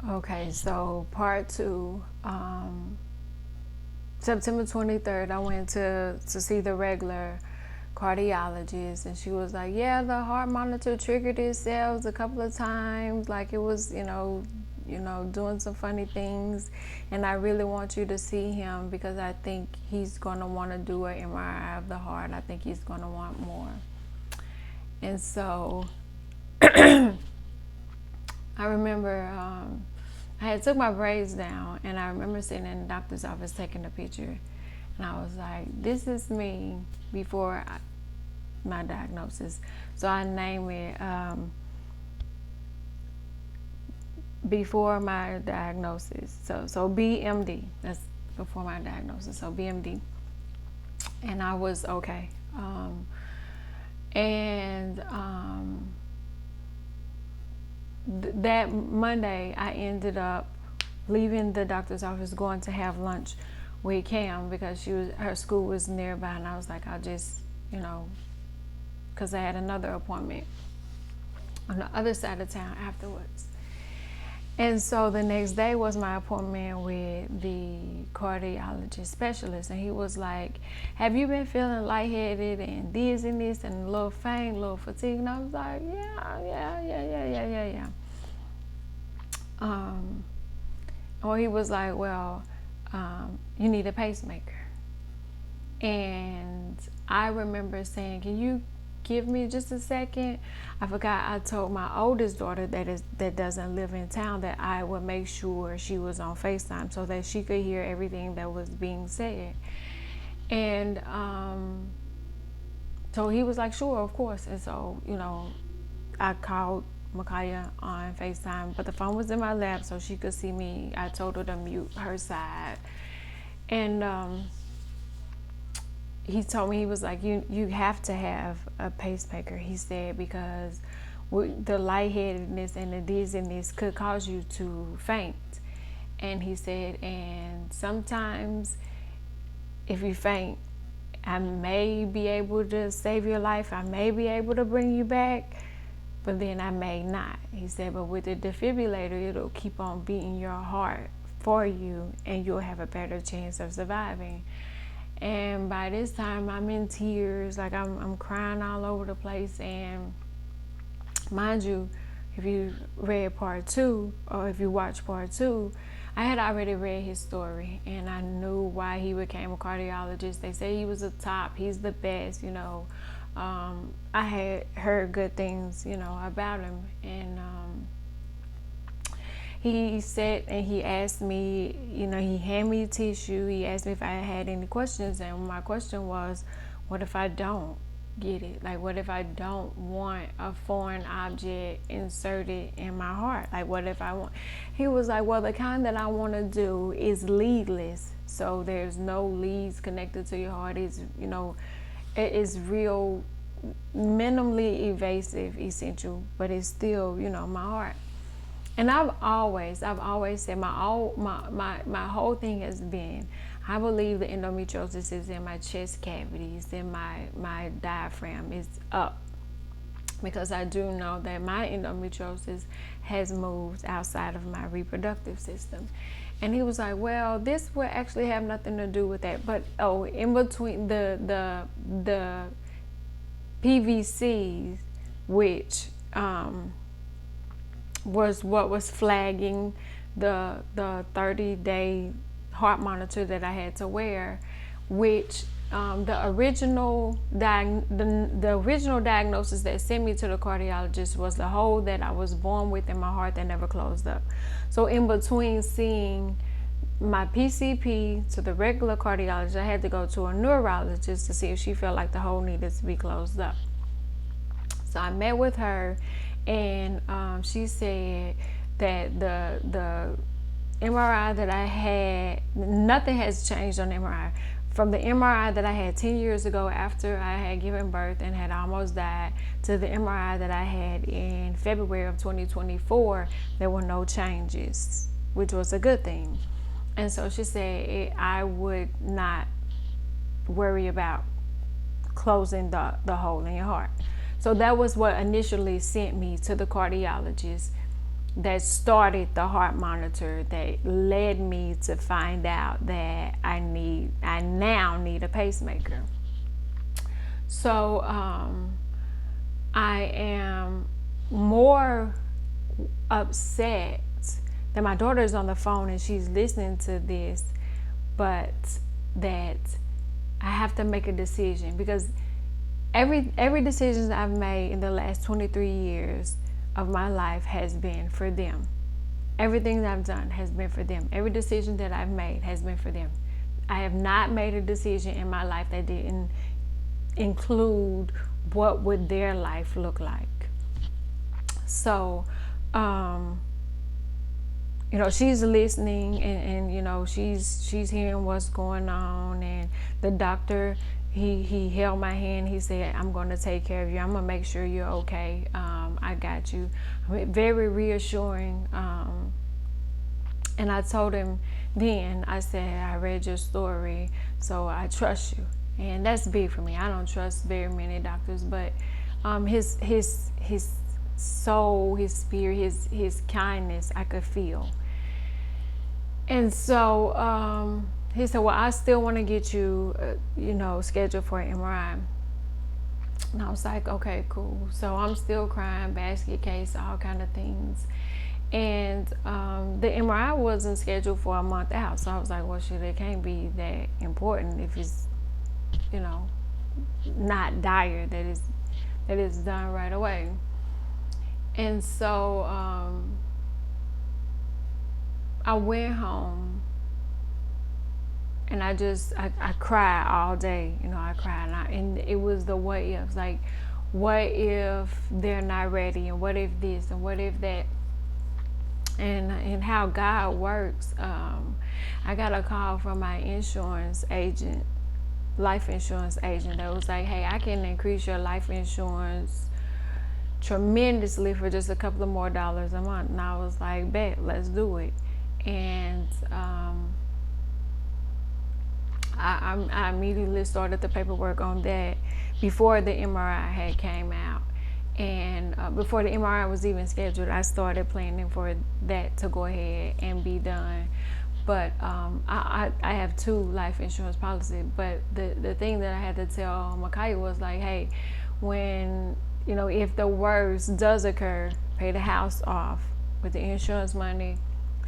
Okay, so part two. September 23rd, I went to see the regular cardiologist, and she was like, yeah, the heart monitor triggered itself a couple of times, like it was, doing some funny things, and I really want you to see him because I think he's going to want to do an MRI of the heart. I think he's going to want more. And so I remember I had took my braids down, and I remember sitting in the doctor's office taking a picture, and I was like, "This is me before my diagnosis." So I named it before my diagnosis. So BMD. That's before my diagnosis. So BMD, and I was okay. And that Monday, I ended up leaving the doctor's office, going to have lunch with Cam because her school was nearby, and I was like, I'll just, because I had another appointment on the other side of town afterwards. And so the next day was my appointment with the cardiologist specialist, and he was like, have you been feeling lightheaded and dizziness and a little faint, a little fatigue? And I was like, yeah. Or he was like, well, you need a pacemaker. And I remember saying, can you give me just a second? I forgot I told my oldest daughter that doesn't live in town that I would make sure she was on FaceTime so that she could hear everything that was being said. And so he was like, sure, of course. And so, I called Makaya on FaceTime, but the phone was in my lap so she could see me. I told her to mute her side. And he told me, he was like, you have to have a pacemaker, he said, because the lightheadedness and the dizziness could cause you to faint. And he said, and sometimes if you faint, I may be able to save your life, I may be able to bring you back, but then I may not. He said, but with the defibrillator, it'll keep on beating your heart for you, and you'll have a better chance of surviving. And by this time, I'm in tears, like I'm crying all over the place. And mind you, if you read part two, or if you watch part two, I had already read his story, and I knew why he became a cardiologist. They say he was a top, he's the best, I had heard good things, about him. And he said, and he asked me, he handed me tissue. He asked me if I had any questions. And my question was, what if I don't get it? Like, what if I don't want a foreign object inserted in my heart? Like, what if I want? He was like, well, the kind that I want to do is leadless. So there's no leads connected to your heart. It's, it is real minimally invasive, essential, but it's still, my heart. And I've always said my whole thing has been, I believe the endometriosis is in my chest cavities, in my diaphragm is up, because I do know that my endometriosis has moved outside of my reproductive system. And he was like, well, this will actually have nothing to do with that. But in between the PVCs, which was what was flagging the 30-day heart monitor that I had to wear, which the original diagnosis that sent me to the cardiologist was the hole that I was born with in my heart that never closed up. So in between seeing my PCP to the regular cardiologist, I had to go to a neurologist to see if she felt like the hole needed to be closed up. So I met with her, and she said that the MRI that I had, nothing has changed on the MRI. From the MRI that I had 10 years ago after I had given birth and had almost died, to the MRI that I had in February of 2024, there were no changes, which was a good thing. And so she said I would not worry about closing the hole in your heart. So that was what initially sent me to the cardiologist. that started the heart monitor that led me to find out that I now need a pacemaker. So I am more upset that my daughter is on the phone and she's listening to this, but that I have to make a decision, because every decision I've made in the last 23 years of my life has been for them. Everything that I've done has been for them. Every decision that I've made has been for them. I have not made a decision in my life that didn't include what would their life look like. So she's listening, and she's hearing what's going on. And the doctor, he held my hand. He said, I'm going to take care of you. I'm going to make sure you're okay. I got you. Very reassuring. And I told him then, I said, I read your story, so I trust you. And that's big for me. I don't trust very many doctors, but his soul, his spirit, his kindness, I could feel. And so he said, well, I still want to get you, scheduled for an MRI. And I was like, okay, cool. So I'm still crying, basket case, all kind of things. And the MRI wasn't scheduled for a month out. So I was like, well, shit, it can't be that important if it's, not dire, that is done right away. And so I went home, and I cried all day. I cried, and it was the what ifs, like, what if they're not ready, and what if this, and what if that, and how God works. I got a call from my life insurance agent, that was like, hey, I can increase your life insurance tremendously for just a couple of more dollars a month. And I was like, bet, let's do it. And I immediately started the paperwork on that before the MRI had came out. And before the MRI was even scheduled, I started planning for that to go ahead and be done. But I have 2 life insurance policies. But the thing that I had to tell Micaiah was like, hey, when, if the worst does occur, pay the house off with the insurance money.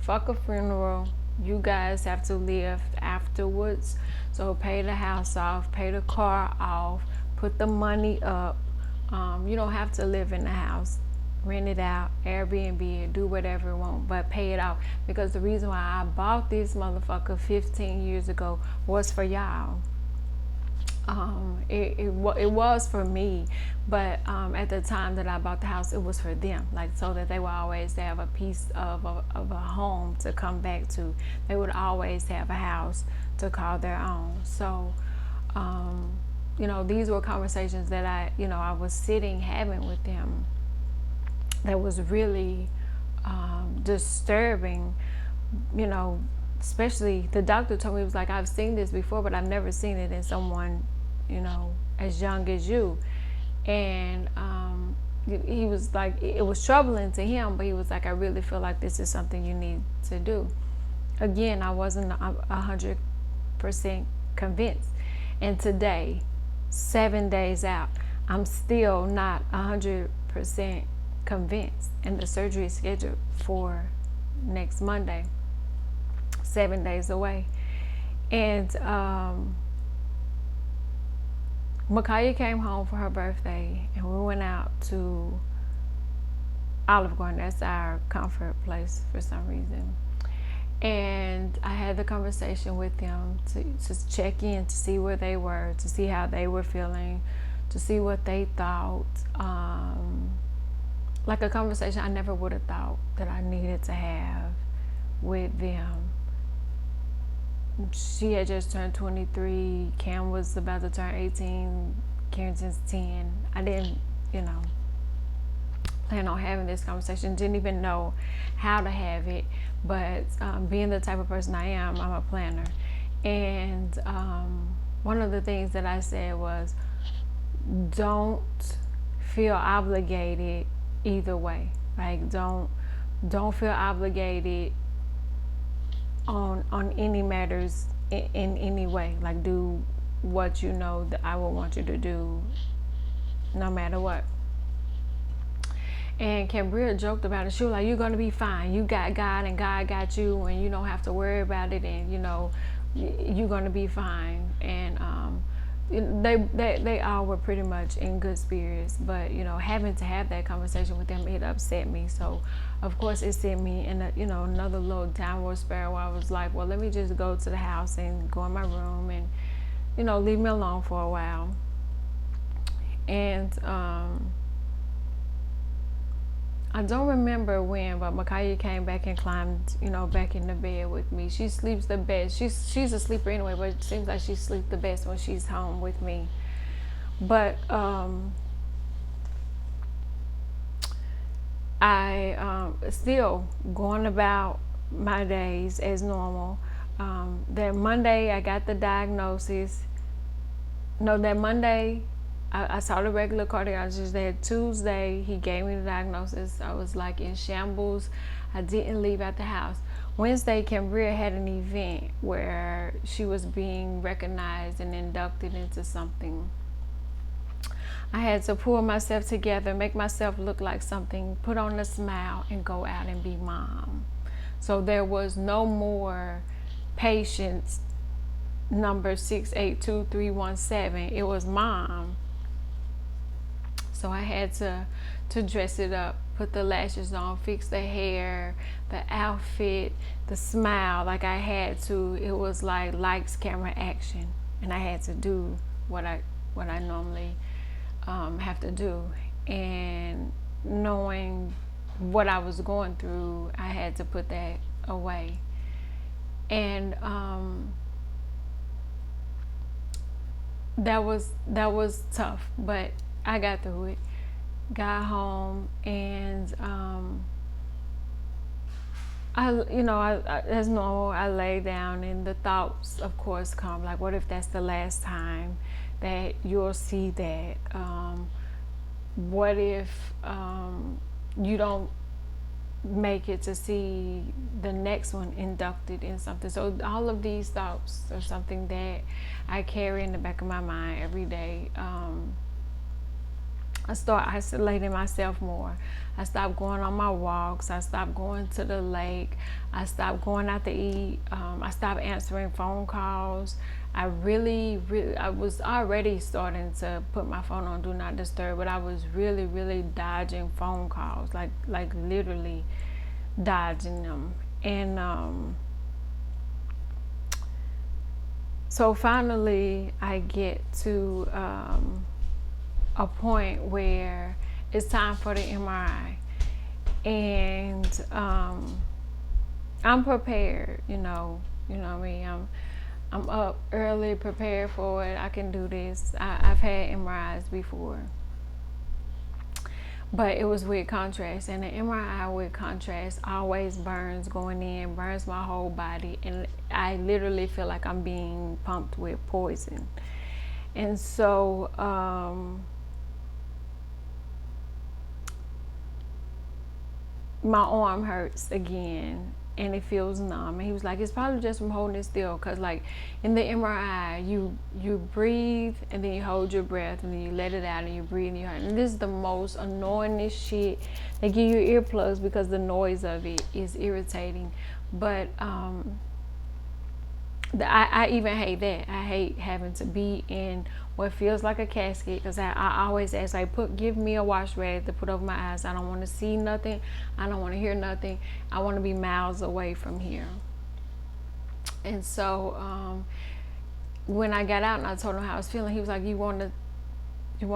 Fuck a funeral. You guys have to live afterwards. So pay the house off, pay the car off, put the money up. You don't have to live in the house. Rent it out, Airbnb it, do whatever you want, but pay it off. Because the reason why I bought this motherfucker 15 years ago was for y'all. It was for me, but at the time that I bought the house, it was for them, like, so that they would always have a piece of a home to come back to. They would always have a house to call their own. So these were conversations that I was having with them, that was really disturbing. Especially the doctor told me, it was like, I've seen this before, but I've never seen it in someone as young as you. And he was like, it was troubling to him, but he was like, I really feel like this is something you need to do. Again, I wasn't 100% convinced. And today, 7 days out, I'm still not 100% convinced. And the surgery is scheduled for next Monday, 7 days away. And Micaiah came home for her birthday, and we went out to Olive Garden. That's our comfort place for some reason. And I had the conversation with them to check in, to see where they were, to see how they were feeling, to see what they thought. Like a conversation I never would have thought that I needed to have with them. She had just turned 23. Cam was about to turn 18. Carrington's 10. I didn't, plan on having this conversation. Didn't even know how to have it. But being the type of person I am, I'm a planner. And one of the things that I said was, don't feel obligated either way. Like, don't don't feel obligated on any matters in any way. Like, do what you know that I would want you to do, no matter what. And Cambria joked about it. She was like, "You're gonna be fine. You got God, and God got you, and you don't have to worry about it. And you're gonna be fine." And they all were pretty much in good spirits. But having to have that conversation with them, it upset me. So, of course, it sent me in another little downward spiral. Where I was like, "Well, let me just go to the house and go in my room and leave me alone for a while." And I don't remember when, but Micaiah came back and climbed, back in the bed with me. She sleeps the best. She's a sleeper anyway, but it seems like she sleeps the best when she's home with me. But I still going about my days as normal. That Monday I got the diagnosis. No, that Monday I saw the regular cardiologist. That Tuesday he gave me the diagnosis. I was like in shambles. I didn't leave out the house. Wednesday, Cambria had an event where she was being recognized and inducted into something. I had to pull myself together, make myself look like something, put on a smile, and go out and be mom. So there was no more patients number 682317. It was mom. So I had to dress it up, put the lashes on, fix the hair, the outfit, the smile. Like I had to. It was like lights, camera, action, and I had to do what I normally have to do. And knowing what I was going through, I had to put that away. And that was tough, but I got through it. Got home, and I as normal, I lay down, and the thoughts, of course, come like, what if that's the last time that you'll see that? What if you don't make it to see the next one inducted in something? So all of these thoughts are something that I carry in the back of my mind every day. I start isolating myself more. I stopped going on my walks. I stopped going to the lake. I stopped going out to eat. I stopped answering phone calls. I was already starting to put my phone on Do Not Disturb, but I was really dodging phone calls, like literally dodging them. And so finally I get to a point where it's time for the MRI, and I'm prepared. You know me. I'm up early, prepared for it. I can do this. I've had MRIs before, but it was with contrast, and the MRI with contrast always burns going in, burns my whole body, and I literally feel like I'm being pumped with poison. And so my arm hurts again, and it feels numb. And he was like, it's probably just from holding it still, because like in the MRI you breathe and then you hold your breath and then you let it out and you breathe and you hurt. And this is the most annoyingest shit. They give you earplugs because the noise of it is irritating. But I even hate that. I hate having to be in what feels like a casket, because I always ask, like, give me a wash rag to put over my eyes. I don't want to see nothing. I don't want to hear nothing. I want to be miles away from here. And so when I got out and I told him how I was feeling, he was like, you want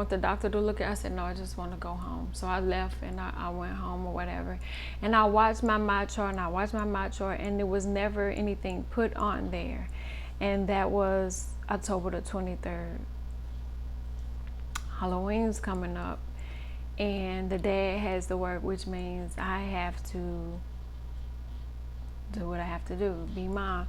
the doctor to look at it? I said, no, I just want to go home. So I left and I went home or whatever. And I watched my chart and there was never anything put on there. And that was October the 23rd. Halloween's coming up, and the dad has to work, which means I have to do what I have to do, be mom.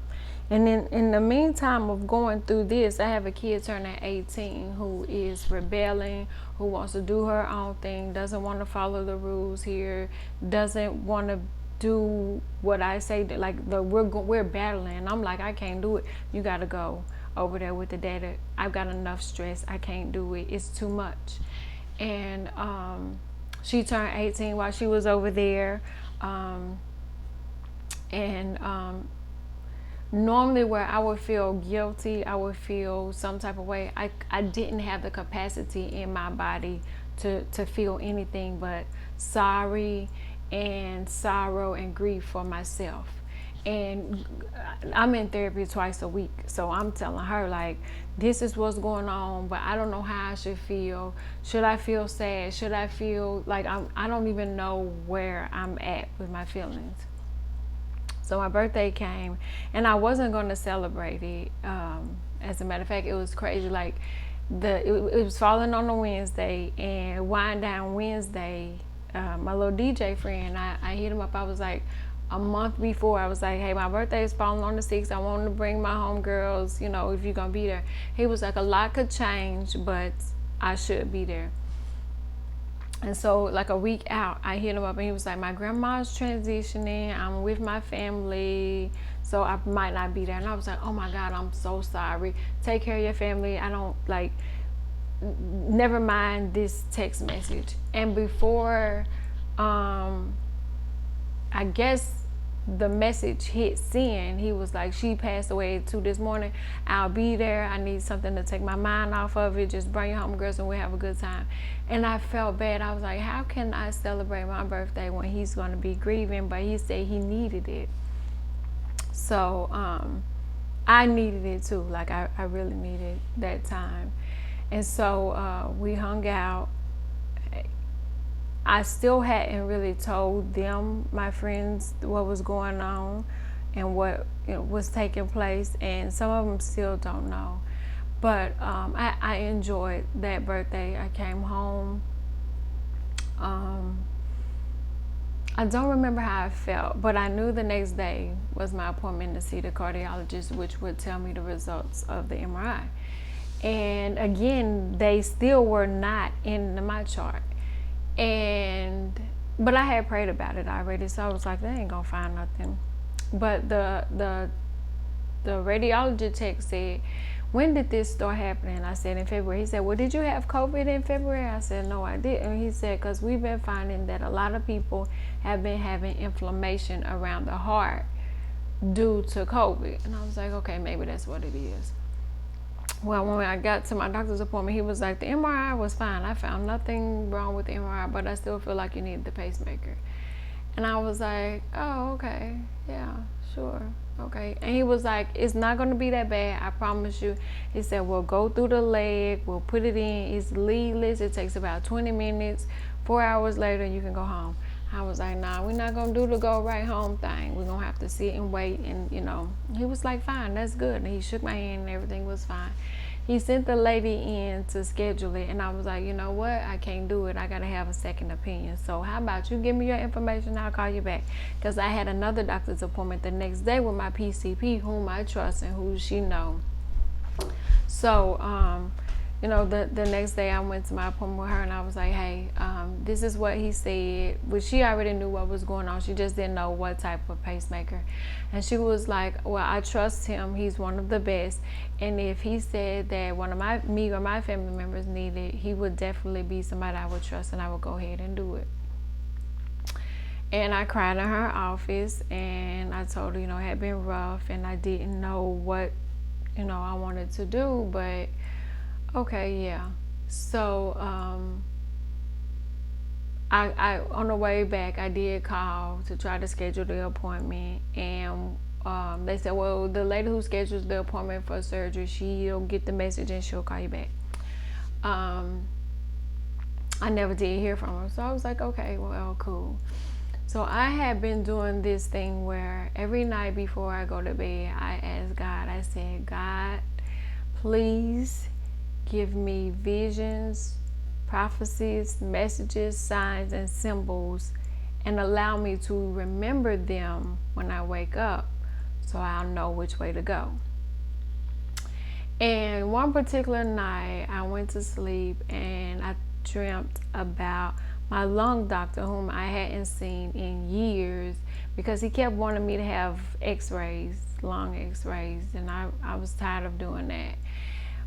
And then in the meantime of going through this, I have a kid turning 18 who is rebelling, who wants to do her own thing, doesn't want to follow the rules here, doesn't want to do what I say. Like we're battling. I'm like, I can't do it. You got to go over there with the data. I've got enough stress. I can't do it. It's too much. And she turned 18 while she was over there. And normally where I would feel guilty, I would feel some type of way. I didn't have the capacity in my body to feel anything but sorry and sorrow and grief for myself. And I'm in therapy twice a week, so I'm telling her, like, this is what's going on, but I don't know how I should feel. Should I feel sad? Should I feel like I don't even know where I'm at with my feelings. So my birthday came, and I wasn't going to celebrate it. As a matter of fact, it was crazy. Like it was falling on a Wednesday, and wind down Wednesday, my little DJ friend, I hit him up. I was like, a month before, I was like, hey, my birthday is falling on the 6th. I wanted to bring my homegirls, you know, if you're going to be there. He was like, a lot could change, but I should be there. And so like a week out, I hit him up and he was like, my grandma's transitioning. I'm with my family, so I might not be there. And I was like, oh my God, I'm so sorry. Take care of your family. I don't like, never mind this text message. And before, I guess the message hit send, he was like, she passed away at 2 this morning. I'll be there. I need something to take my mind off of it. Just bring your homegirls and we'll have a good time. And I felt bad. I was like, how can I celebrate my birthday when he's going to be grieving? But he said he needed it. So I needed it too. Like I really needed that time. And so we hung out. I still hadn't really told them, my friends, what was going on and what was taking place, and some of them still don't know. But I enjoyed that birthday. I came home. I don't remember how I felt, but I knew the next day was my appointment to see the cardiologist, which would tell me the results of the MRI. And again, they still were not in my chart. But I had prayed about it already, so I was like, they ain't gonna find nothing. But the radiologist text said, when did this start happening? I said, in February. He said, well, did you have COVID in February? I said, no, I didn't. He said, because we've been finding that a lot of people have been having inflammation around the heart due to COVID. And I was like, okay, maybe that's what it is. Well, when I got to my doctor's appointment, he was like, the MRI was fine. I found nothing wrong with the MRI, but I still feel like you need the pacemaker. And I was like, oh, okay. Yeah, sure. Okay. And he was like, it's not going to be that bad. I promise you. He said, we'll go through the leg. We'll put it in. It's leadless. It takes about 20 minutes. 4 hours later, you can go home. I was like, nah, we're not going to do the go right home thing. We're going to have to sit and wait. And, he was like, fine, that's good. And he shook my hand and everything was fine. He sent the lady in to schedule it. And I was like, you know what? I can't do it. I got to have a second opinion. So how about you give me your information? I'll call you back. Because I had another doctor's appointment the next day with my PCP, whom I trust and who she knows. So, the next day I went to my appointment with her and I was like, hey, this is what he said. But she already knew what was going on. She just didn't know what type of pacemaker. And she was like, well, I trust him. He's one of the best. And if he said that me or my family members need it, he would definitely be somebody I would trust and I would go ahead and do it. And I cried in her office and I told her, it had been rough and I didn't know what, I wanted to do, but okay, yeah. So I on the way back I did call to try to schedule the appointment, and they said, well, the lady who schedules the appointment for surgery, she'll get the message and she'll call you back. I never did hear from her, so I was like, okay, well, cool. So I had been doing this thing where every night before I go to bed, I ask God, I said, God, please give me visions, prophecies, messages, signs, and symbols, and allow me to remember them when I wake up so I'll know which way to go. And one particular night, I went to sleep and I dreamt about my lung doctor, whom I hadn't seen in years, because he kept wanting me to have x-rays, long x-rays, and I was tired of doing that.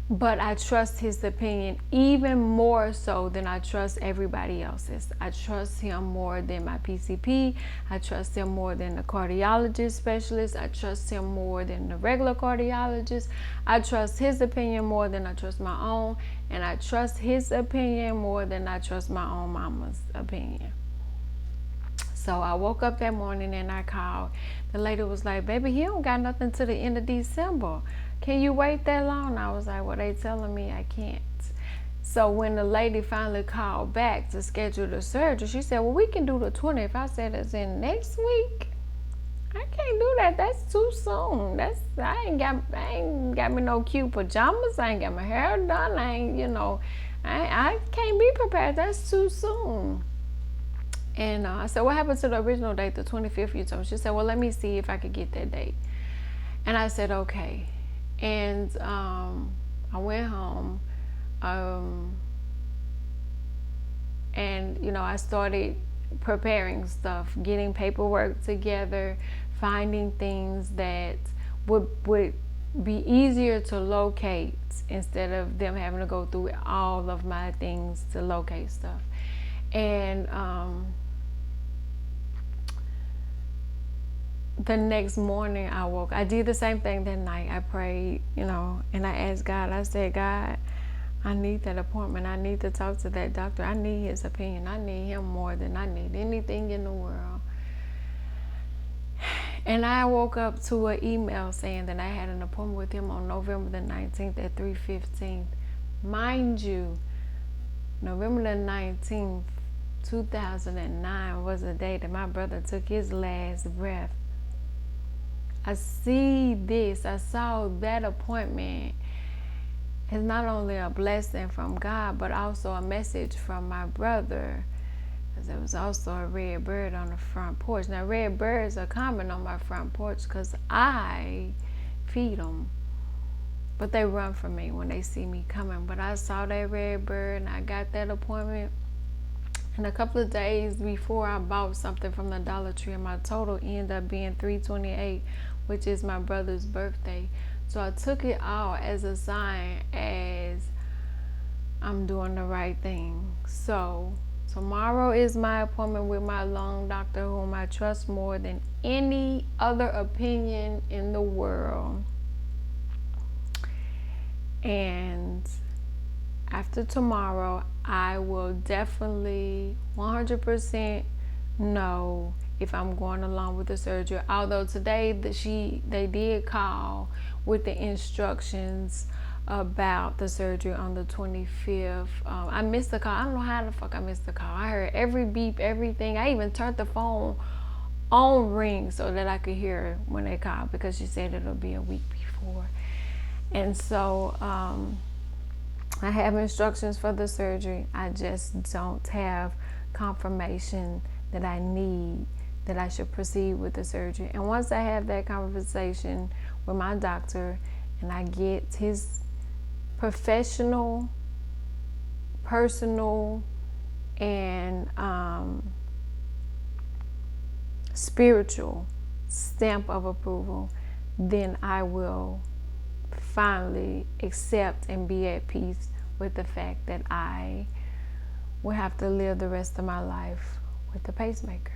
But I trust his opinion even more so than I trust everybody else's. I trust him more than my PCP. I trust him more than the cardiologist specialist. I trust him more than the regular cardiologist. I trust his opinion more than I trust my own. And I trust his opinion more than I trust my own mama's opinion. So I woke up that morning and I called. The lady was like, baby, he don't got nothing to the end of December. Can you wait that long? I was like, well, they telling me I can't. So when the lady finally called back to schedule the surgery, she said, well, we can do the 20th. I said, it's in next week. I can't do that. That's too soon. I ain't got me no cute pajamas. I ain't got my hair done. I can't be prepared. That's too soon. And I said, what happened to the original date, the 25th you told me? She said, well, let me see if I could get that date. And I said, okay. And I went home. And, I started preparing stuff, getting paperwork together, finding things that would be easier to locate instead of them having to go through all of my things to locate stuff. And the next morning I woke. I did the same thing that night. I prayed, and I asked God. I said, God, I need that appointment. I need to talk to that doctor. I need his opinion. I need him more than I need anything in the world. And I woke up to an email saying that I had an appointment with him on November the 19th at 3:15. Mind you, November the 19th, 2009 was the day that my brother took his last breath. I saw that appointment as not only a blessing from God, but also a message from my brother. Because there was also a red bird on the front porch. Now, red birds are common on my front porch because I feed them. But they run from me when they see me coming. But I saw that red bird and I got that appointment. And a couple of days before, I bought something from the Dollar Tree, and my total ended up being $328, which is my brother's birthday. So I took it all as a sign as I'm doing the right thing. So tomorrow is my appointment with my lung doctor, whom I trust more than any other opinion in the world. And after tomorrow, I will definitely 100% know if I'm going along with the surgery. Although today they did call with the instructions about the surgery on the 25th. I missed the call. I don't know how the fuck I missed the call. I heard every beep, everything. I even turned the phone on ring so that I could hear when they called, because she said it'll be a week before. And so I have instructions for the surgery. I just don't have confirmation that I need, that I should proceed with the surgery. And once I have that conversation with my doctor and I get his professional, personal, and spiritual stamp of approval, then I will finally accept and be at peace with the fact that I will have to live the rest of my life with the pacemaker.